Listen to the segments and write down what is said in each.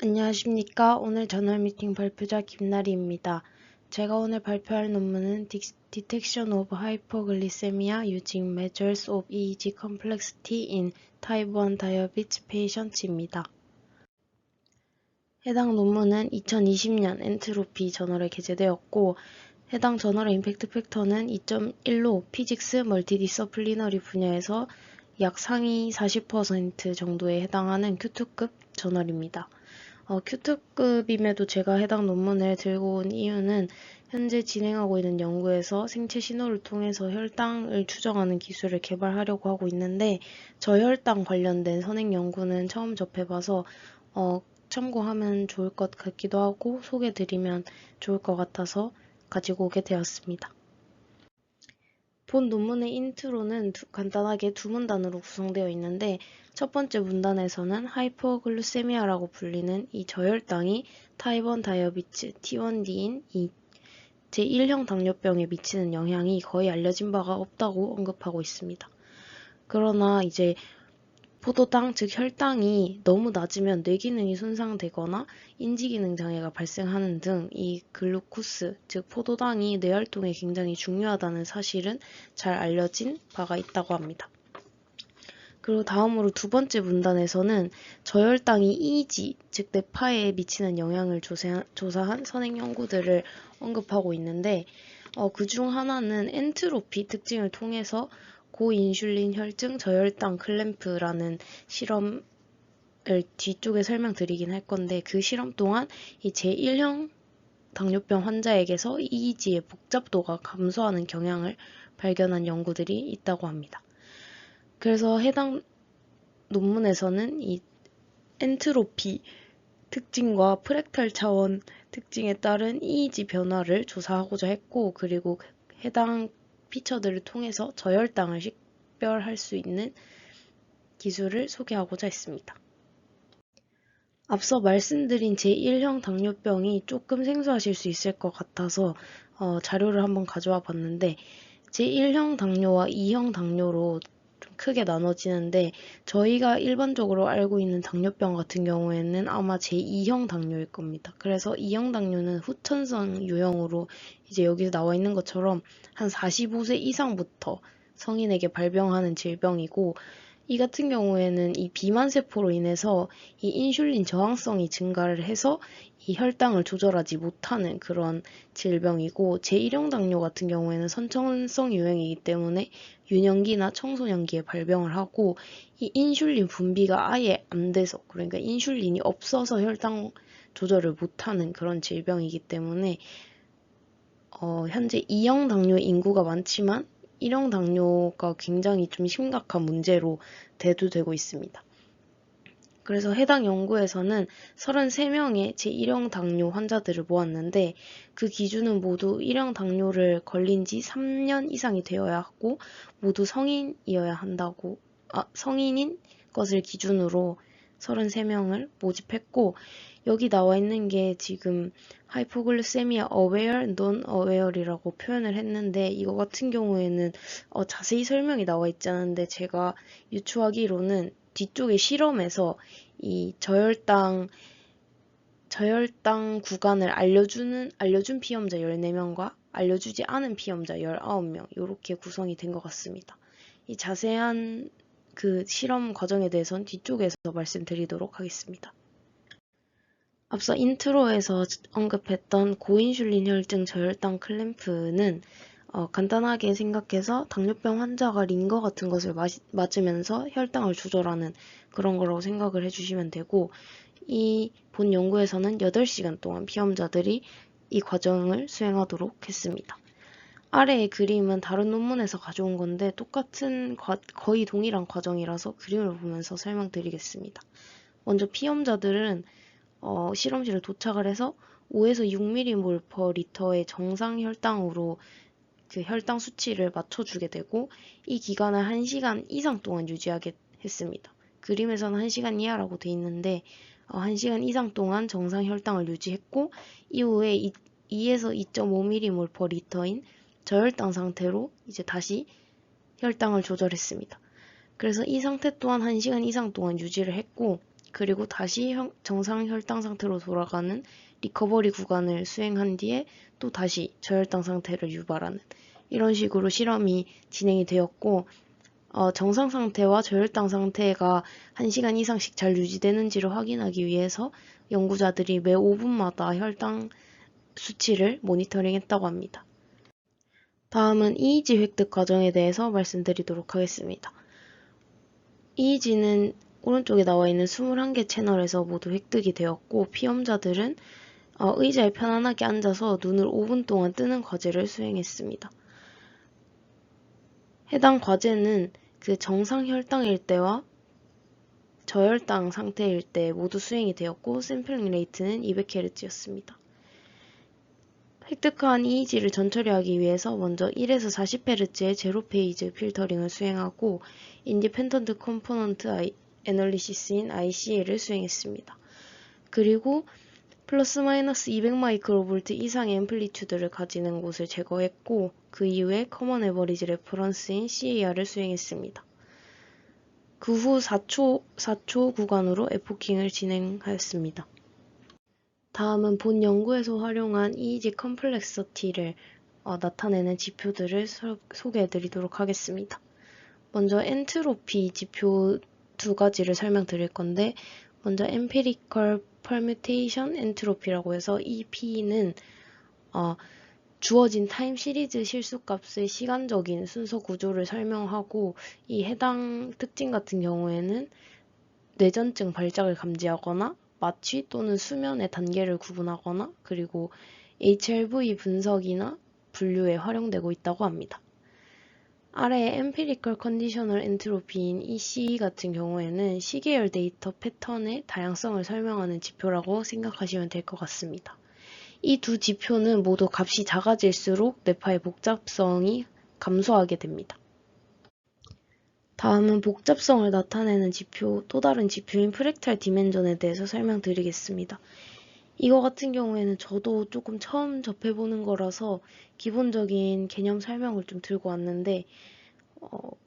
안녕하십니까. 오늘 저널 미팅 발표자 김나리입니다. 제가 오늘 발표할 논문은 Detection of Hypoglycemia using Measures of EEG Complexity in Type 1 Diabetes Patients입니다. 해당 논문은 2020년 엔트로피 저널에 게재되었고 해당 저널의 임팩트 팩터는 2.1로 피직스 멀티디서플리너리 분야에서 약 상위 40% 정도에 해당하는 Q2급 저널입니다. Q2급임에도 제가 해당 논문을 들고 온 이유는 현재 진행하고 있는 연구에서 생체 신호를 통해서 혈당을 추정하는 기술을 개발하려고 하고 있는데 저혈당 관련된 선행 연구는 처음 접해봐서 참고하면 좋을 것 같기도 하고 소개드리면 좋을 것 같아서 가지고 오게 되었습니다. 본 논문의 인트로는 간단하게 두 문단으로 구성되어 있는데 첫 번째 문단에서는 하이퍼글루세미아라고 불리는 이 저혈당이 타입 1 다이어비츠 T1D인 이 제1형 당뇨병에 미치는 영향이 거의 알려진 바가 없다고 언급하고 있습니다. 그러나 이제 포도당, 즉 혈당이 너무 낮으면 뇌기능이 손상되거나 인지기능 장애가 발생하는 등 이 글루코스, 즉 포도당이 뇌활동에 굉장히 중요하다는 사실은 잘 알려진 바가 있다고 합니다. 그리고 다음으로 두 번째 문단에서는 저혈당이 EEG, 즉 뇌파에 미치는 영향을 조사한 선행 연구들을 언급하고 있는데 그중 하나는 엔트로피 특징을 통해서 고인슐린 혈증 저혈당 클램프라는 실험을 뒤쪽에 설명드리긴 할 건데 그 실험 동안 이 제1형 당뇨병 환자에게서 EEG의 복잡도가 감소하는 경향을 발견한 연구들이 있다고 합니다. 그래서 해당 논문에서는 이 엔트로피 특징과 프랙탈 차원 특징에 따른 EEG 변화를 조사하고자 했고 그리고 해당 피처들을 통해서 저혈당을 식별할 수 있는 기술을 소개하고자 했습니다. 앞서 말씀드린 제1형 당뇨병이 조금 생소하실 수 있을 것 같아서 자료를 한번 가져와 봤는데 제1형 당뇨와 2형 당뇨로 좀 크게 나눠지는데 저희가 일반적으로 알고 있는 당뇨병 같은 경우에는 아마 제2형 당뇨일 겁니다. 그래서 2형 당뇨는 후천성 유형으로 이제 여기서 나와 있는 것처럼 한 45세 이상부터 성인에게 발병하는 질병이고 이 같은 경우에는 이 비만세포로 인해서 이 인슐린 저항성이 증가를 해서 이 혈당을 조절하지 못하는 그런 질병이고 제1형 당뇨 같은 경우에는 선천성 유형이기 때문에 유년기나 청소년기에 발병을 하고 이 인슐린 분비가 아예 안 돼서 그러니까 인슐린이 없어서 혈당 조절을 못하는 그런 질병이기 때문에 현재 2형 당뇨 인구가 많지만 1형 당뇨가 굉장히 좀 심각한 문제로 대두되고 있습니다. 그래서 해당 연구에서는 33명의 제1형 당뇨 환자들을 모았는데 그 기준은 모두 1형 당뇨를 걸린 지 3년 이상이 되어야 하고 모두 성인인 것을 기준으로 33명을 모집했고 여기 나와 있는 게 지금 하이포글리세미아 어웨어, 논 어웨어이라고 표현을 했는데 이거 같은 경우에는 자세히 설명이 나와 있지 않은데 제가 유추하기로는 뒤쪽에 실험에서 이 저혈당 구간을 알려준 피험자 14명과 알려주지 않은 피험자 19명 이렇게 구성이 된 것 같습니다. 이 자세한 그 실험 과정에 대해서는 뒤쪽에서 말씀드리도록 하겠습니다. 앞서 인트로에서 언급했던 고인슐린 혈증 저혈당 클램프는 간단하게 생각해서 당뇨병 환자가 링거 같은 것을 맞으면서 혈당을 조절하는 그런 거라고 생각을 해주시면 되고 이 본 연구에서는 8시간 동안 피험자들이 이 과정을 수행하도록 했습니다. 아래의 그림은 다른 논문에서 가져온 건데 똑같은 거의 동일한 과정이라서 그림을 보면서 설명드리겠습니다. 먼저 피험자들은 실험실에 도착을 해서 5에서 6mmmol/L의 정상 혈당으로 그 혈당 수치를 맞춰주게 되고 이 기간을 1시간 이상 동안 유지하게 했습니다. 그림에서는 1시간 이하라고 돼 있는데 1시간 이상 동안 정상 혈당을 유지했고 이후에 2에서 2.5mmmol/L인 저혈당 상태로 이제 다시 혈당을 조절했습니다. 그래서 이 상태 또한 1시간 이상 동안 유지를 했고 그리고 다시 정상 혈당 상태로 돌아가는 리커버리 구간을 수행한 뒤에 또 다시 저혈당 상태를 유발하는 이런 식으로 실험이 진행이 되었고, 정상 상태와 저혈당 상태가 1시간 이상씩 잘 유지되는지를 확인하기 위해서 연구자들이 매 5분마다 혈당 수치를 모니터링했다고 합니다. 다음은 EEG 획득 과정에 대해서 말씀드리도록 하겠습니다. EEG는 오른쪽에 나와 있는 21개 채널에서 모두 획득이 되었고, 피험자들은 의자에 편안하게 앉아서 눈을 5분 동안 뜨는 과제를 수행했습니다. 해당 과제는 그 정상 혈당일 때와 저혈당 상태일 때 모두 수행이 되었고, 샘플링 레이트는 200Hz였습니다. 획득한 EEG를 전처리하기 위해서 먼저 1에서 40Hz의 제로 페이즈 필터링을 수행하고 인디펜던트 컴포넌트 애널리시스인 ICA를 수행했습니다. 그리고 플러스 마이너스 200 마이크로볼트 이상의 앰플리튜드를 가지는 곳을 제거했고, 그 이후에 커먼 에버리지 레퍼런스인 CAR을 수행했습니다. 그 후 4초 구간으로 에포킹을 진행하였습니다. 다음은 본 연구에서 활용한 EEG 컴플렉서티를 나타내는 지표들을 소개해드리도록 하겠습니다. 먼저 엔트로피 지표 두 가지를 설명드릴 건데, 먼저 Empirical Permutation Entropy라고 해서 이 P는 주어진 타임 시리즈 실수값의 시간적인 순서 구조를 설명하고, 이 해당 특징 같은 경우에는 뇌전증 발작을 감지하거나 마취 또는 수면의 단계를 구분하거나 그리고 HRV 분석이나 분류에 활용되고 있다고 합니다. 아래의 Empirical Conditional Entropy인 EC 같은 경우에는 시계열 데이터 패턴의 다양성을 설명하는 지표라고 생각하시면 될 것 같습니다. 이 두 지표는 모두 값이 작아질수록 뇌파의 복잡성이 감소하게 됩니다. 다음은 복잡성을 나타내는 지표, 또 다른 지표인 프랙탈 디멘전에 대해서 설명드리겠습니다. 이거 같은 경우에는 저도 조금 처음 접해보는 거라서 기본적인 개념 설명을 좀 들고 왔는데,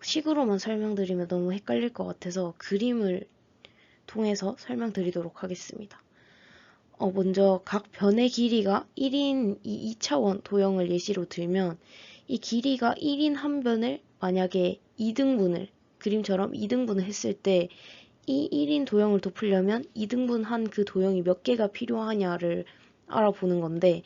식으로만 설명드리면 너무 헷갈릴 것 같아서 그림을 통해서 설명드리도록 하겠습니다. 먼저 각 변의 길이가 1인 이 2차원 도형을 예시로 들면, 이 길이가 1인 한 변을 만약에 2등분을 그림처럼 2등분을 했을 때 이 1인 도형을 덮으려면 2등분한 그 도형이 몇 개가 필요하냐를 알아보는 건데,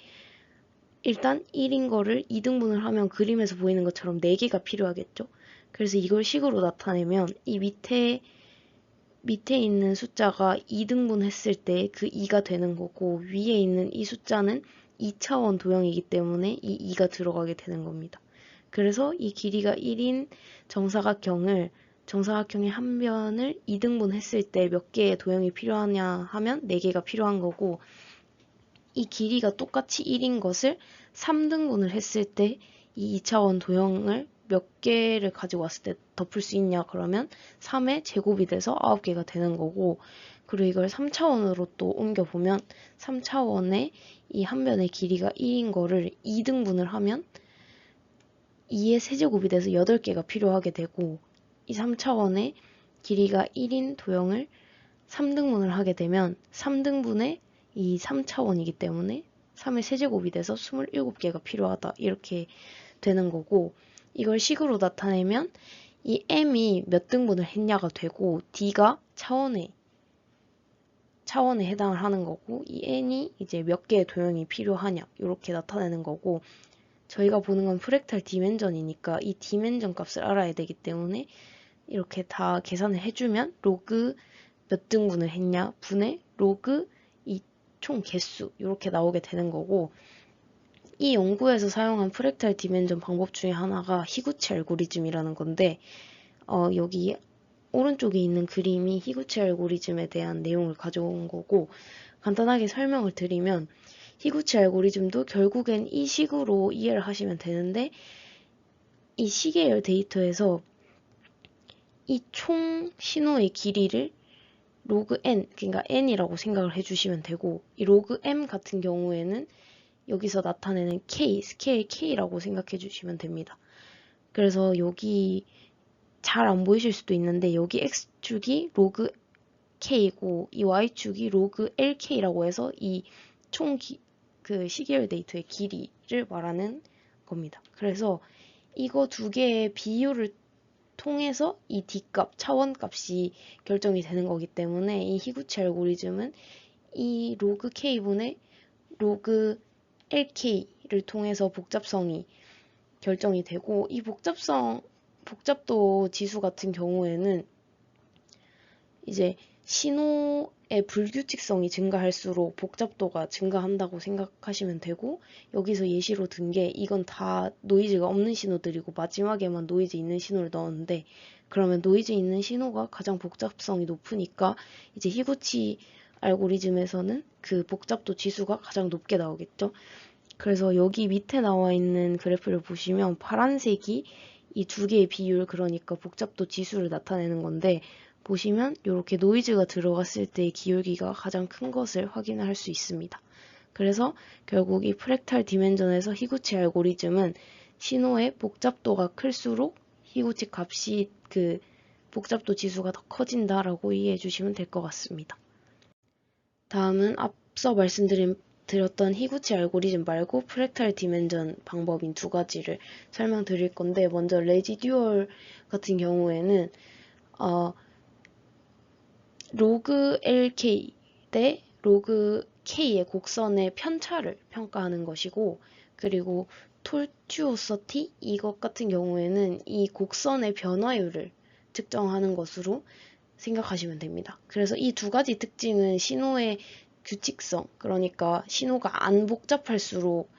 일단 1인 거를 2등분을 하면 그림에서 보이는 것처럼 4개가 필요하겠죠. 그래서 이걸 식으로 나타내면 이 밑에 있는 숫자가 2등분 했을 때 그 2가 되는 거고, 위에 있는 이 숫자는 2차원 도형이기 때문에 이 2가 들어가게 되는 겁니다. 그래서 이 길이가 1인 정사각형의 한 변을 2등분 했을 때 몇 개의 도형이 필요하냐 하면 4개가 필요한 거고, 이 길이가 똑같이 1인 것을 3등분을 했을 때 이 2차원 도형을 몇 개를 가지고 왔을 때 덮을 수 있냐 그러면 3의 제곱이 돼서 9개가 되는 거고, 그리고 이걸 3차원으로 또 옮겨보면 3차원의 이 한 변의 길이가 1인 거를 2등분을 하면 2의 세제곱이 돼서 8개가 필요하게 되고, 이 3차원의 길이가 1인 도형을 3등분을 하게 되면 3등분의 이 3차원이기 때문에 3의 세제곱이 돼서 27개가 필요하다 이렇게 되는 거고, 이걸 식으로 나타내면 이 m이 몇 등분을 했냐가 되고 d가 차원에 해당을 하는 거고, 이 n이 이제 몇 개의 도형이 필요하냐 이렇게 나타내는 거고, 저희가 보는 건 프랙탈 디멘전이니까 이 디멘전 값을 알아야 되기 때문에 이렇게 다 계산을 해주면 로그 몇 등분을 했냐 분의 로그 이 총 개수 이렇게 나오게 되는 거고, 이 연구에서 사용한 프랙탈 디멘전 방법 중에 하나가 히구치 알고리즘이라는 건데, 여기 오른쪽에 있는 그림이 히구치 알고리즘에 대한 내용을 가져온 거고, 간단하게 설명을 드리면 히구치 알고리즘도 결국엔 이 식으로 이해를 하시면 되는데, 이 시계열 데이터에서 이 총 신호의 길이를 로그 n, 그러니까 n이라고 생각을 해주시면 되고, 이 로그 m 같은 경우에는 여기서 나타내는 k, 스케일 k라고 생각해 주시면 됩니다. 그래서 여기 잘 안 보이실 수도 있는데 여기 x축이 로그 K이고 이 Y축이 로그 LK라고 해서 이 총 그 시계열 데이터의 길이를 말하는 겁니다. 그래서 이거 두 개의 비율을 통해서 이 D값, 차원값이 결정이 되는 거기 때문에 이 히구치 알고리즘은 이 로그 K분의 로그 LK를 통해서 복잡성이 결정이 되고, 이 복잡도 지수 같은 경우에는 이제 신호의 불규칙성이 증가할수록 복잡도가 증가한다고 생각하시면 되고, 여기서 예시로 든 게 이건 다 노이즈가 없는 신호들이고 마지막에만 노이즈 있는 신호를 넣었는데, 그러면 노이즈 있는 신호가 가장 복잡성이 높으니까 이제 히구치 알고리즘에서는 그 복잡도 지수가 가장 높게 나오겠죠. 그래서 여기 밑에 나와 있는 그래프를 보시면 파란색이 이 두 개의 비율, 그러니까 복잡도 지수를 나타내는 건데, 보시면 이렇게 노이즈가 들어갔을 때의 기울기가 가장 큰 것을 확인할 수 있습니다. 그래서 결국 이 프랙탈 디멘전에서 히구치 알고리즘은 신호의 복잡도가 클수록 히구치 값이 그 복잡도 지수가 더 커진다라고 이해해 주시면 될 것 같습니다. 다음은 앞서 말씀드렸던 히구치 알고리즘 말고 프랙탈 디멘전 방법인 두 가지를 설명드릴 건데, 먼저 레지듀얼 같은 경우에는 로그 LK 대 로그 K의 곡선의 편차를 평가하는 것이고, 그리고 톨튜오서티 이것 같은 경우에는 이 곡선의 변화율을 측정하는 것으로 생각하시면 됩니다. 그래서 이 두 가지 특징은 신호의 규칙성, 그러니까 신호가 안 복잡할수록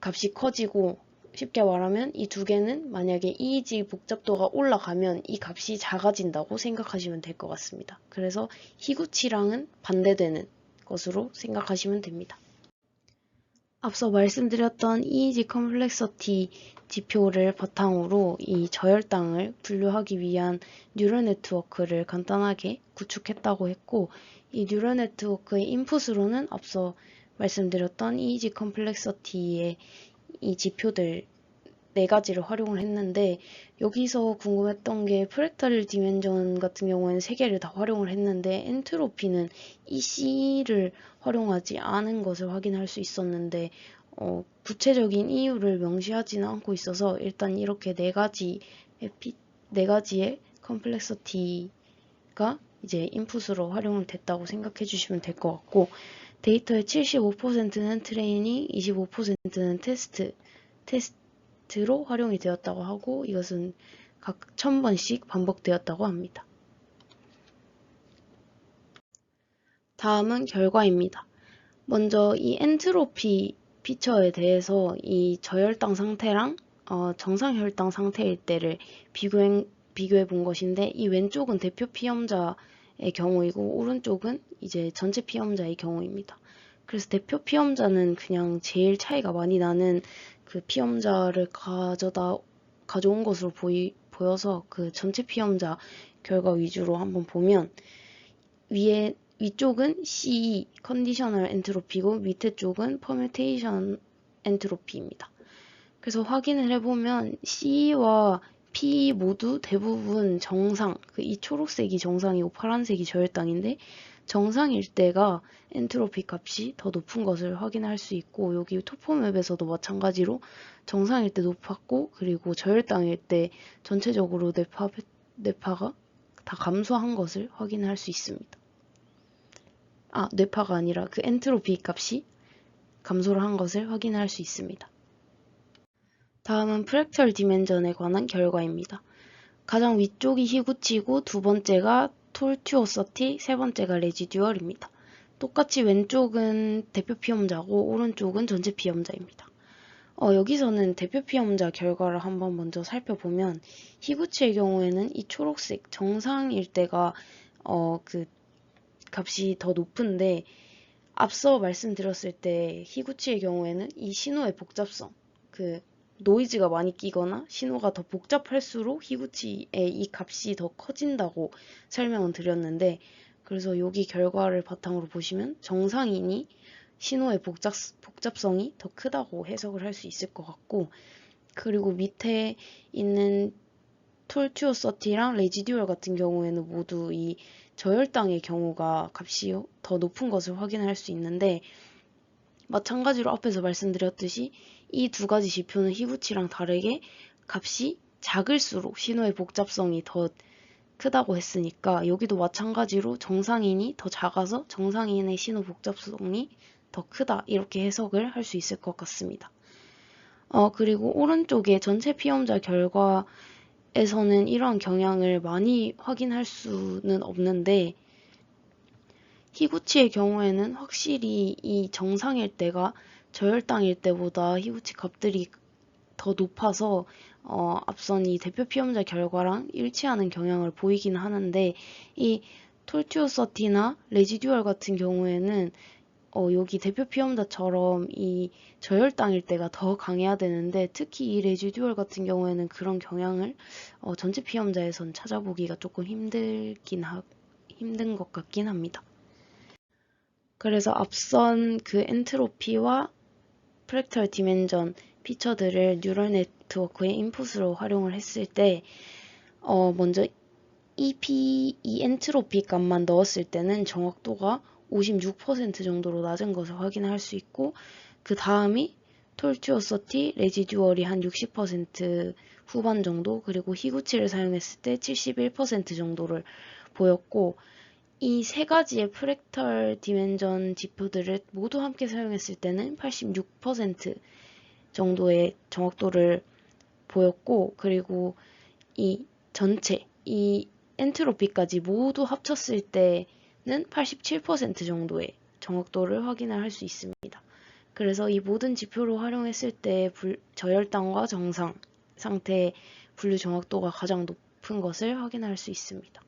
값이 커지고, 쉽게 말하면 이 두 개는 만약에 EEG 복잡도가 올라가면 이 값이 작아진다고 생각하시면 될 것 같습니다. 그래서 히구치랑은 반대되는 것으로 생각하시면 됩니다. 앞서 말씀드렸던 EEG 컴플렉서티 지표를 바탕으로 이 저혈당을 분류하기 위한 뉴럴 네트워크를 간단하게 구축했다고 했고, 이 뉴럴 네트워크의 인풋으로는 앞서 말씀드렸던 EEG 컴플렉서티의 이 지표들 네 가지를 활용을 했는데, 여기서 궁금했던 게 프랙탈 디멘전 같은 경우에는 세 개를 다 활용을 했는데 엔트로피는 EC를 활용하지 않은 것을 확인할 수 있었는데, 구체적인 이유를 명시하지는 않고 있어서 일단 이렇게 네 가지의 컴플렉서티가 이제 인풋으로 활용을 됐다고 생각해 주시면 될 것 같고, 데이터의 75%는 트레이닝, 25%는 테스트로 활용이 되었다고 하고, 이것은 각 1000번씩 반복되었다고 합니다. 다음은 결과입니다. 먼저 이 엔트로피 피처에 대해서 이 저혈당 상태랑 정상 혈당 상태일 때를 비교해 본 것인데, 이 왼쪽은 대표 피험자의 경우이고 오른쪽은 이제 전체 피험자의 경우입니다. 그래서 대표 피험자는 그냥 제일 차이가 많이 나는 그 피험자를 가져온 것으로 보여서 그 전체 피험자 결과 위주로 한번 보면, 위쪽은 CE, 컨디셔널 엔트로피고 밑에 쪽은 퍼뮤테이션 엔트로피입니다. 그래서 확인을 해보면 CE와 PE 모두 대부분 정상, 이 초록색이 정상이고 파란색이 저혈당인데, 정상일 때가 엔트로피 값이 더 높은 것을 확인할 수 있고, 여기 토포맵에서도 마찬가지로 정상일 때 높았고, 그리고 저혈당일 때 전체적으로 뇌파가 다 감소한 것을 확인할 수 있습니다. 뇌파가 아니라 그 엔트로피 값이 감소를 한 것을 확인할 수 있습니다. 다음은 프랙탈 디멘전에 관한 결과입니다. 가장 위쪽이 히구치고 두 번째가 톨튜오서티, 세 번째가 레지듀얼입니다. 똑같이 왼쪽은 대표 피험자고 오른쪽은 전체 피험자입니다. 여기서는 대표 피험자 결과를 한번 먼저 살펴보면, 히구치의 경우에는 이 초록색 정상일 때가 그 값이 더 높은데, 앞서 말씀드렸을 때 히구치의 경우에는 이 신호의 복잡성, 노이즈가 많이 끼거나 신호가 더 복잡할수록 히구치의 이 값이 더 커진다고 설명을 드렸는데, 그래서 여기 결과를 바탕으로 보시면 정상인이 신호의 복잡성이 더 크다고 해석을 할 수 있을 것 같고, 그리고 밑에 있는 톨튜오서티랑 레지듀얼 같은 경우에는 모두 이 저혈당의 경우가 값이 더 높은 것을 확인할 수 있는데, 마찬가지로 앞에서 말씀드렸듯이 이 두 가지 지표는 희구치랑 다르게 값이 작을수록 신호의 복잡성이 더 크다고 했으니까, 여기도 마찬가지로 정상인이 더 작아서 정상인의 신호 복잡성이 더 크다, 이렇게 해석을 할 수 있을 것 같습니다. 그리고 오른쪽에 전체 피험자 결과에서는 이러한 경향을 많이 확인할 수는 없는데, 희구치의 경우에는 확실히 이 정상일 때가 저혈당일 때보다 희구치 값들이 더 높아서 앞선 이 대표 피험자 결과랑 일치하는 경향을 보이긴 하는데, 이 톨튜오서티나 레지듀얼 같은 경우에는 여기 대표 피험자처럼 이 저혈당일 때가 더 강해야 되는데, 특히 이 레지듀얼 같은 경우에는 그런 경향을 전체 피험자에선 찾아보기가 조금 힘든 것 같긴 합니다. 그래서 앞선 그 엔트로피와 프랙탈 디멘전 피처들을 뉴럴 네트워크의 인풋으로 활용을 했을 때, 먼저 이 엔트로피 값만 넣었을 때는 정확도가 56% 정도로 낮은 것을 확인할 수 있고, 그 다음이 톨튜오서티, 레지듀얼이 한 60% 후반 정도, 그리고 희구치를 사용했을 때 71% 정도를 보였고, 이 세 가지의 프랙탈 디멘전 지표들을 모두 함께 사용했을 때는 86% 정도의 정확도를 보였고, 그리고 이 전체, 이 엔트로피까지 모두 합쳤을 때는 87% 정도의 정확도를 확인을 할 수 있습니다. 그래서 이 모든 지표를 활용했을 때 저혈당과 정상 상태의 분류 정확도가 가장 높은 것을 확인할 수 있습니다.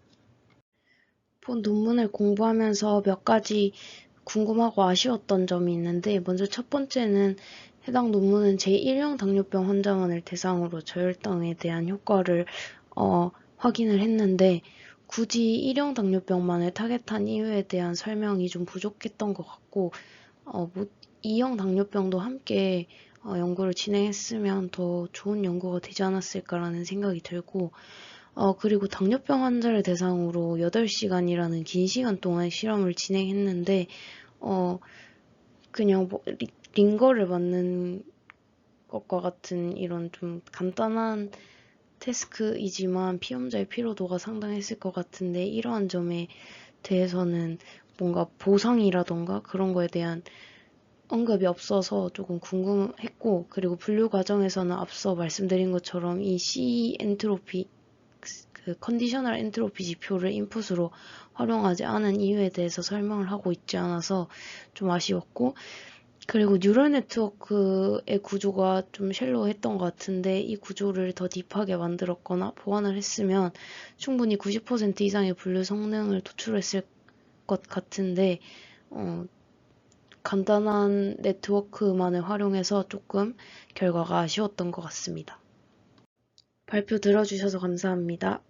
본 논문을 공부하면서 몇 가지 궁금하고 아쉬웠던 점이 있는데, 먼저 첫 번째는 해당 논문은 제1형 당뇨병 환자만을 대상으로 저혈당에 대한 효과를 확인을 했는데, 굳이 1형 당뇨병만을 타겟한 이유에 대한 설명이 좀 부족했던 것 같고, 2형 당뇨병도 함께 연구를 진행했으면 더 좋은 연구가 되지 않았을까라는 생각이 들고, 그리고 당뇨병 환자를 대상으로 8시간이라는 긴 시간 동안 실험을 진행했는데, 그냥 링거를 맞는 것과 같은 이런 좀 간단한 태스크이지만 피험자의 피로도가 상당했을 것 같은데, 이러한 점에 대해서는 뭔가 보상이라던가 그런 거에 대한 언급이 없어서 조금 궁금했고, 그리고 분류 과정에서는 앞서 말씀드린 것처럼 이 C 엔트로피, 그 컨디셔널 엔트로피 지표를 인풋으로 활용하지 않은 이유에 대해서 설명을 하고 있지 않아서 좀 아쉬웠고, 그리고 뉴럴 네트워크의 구조가 좀 쉘로우했던 것 같은데, 이 구조를 더 딥하게 만들었거나 보완을 했으면 충분히 90% 이상의 분류 성능을 도출했을 것 같은데, 간단한 네트워크만을 활용해서 조금 결과가 아쉬웠던 것 같습니다. 발표 들어주셔서 감사합니다.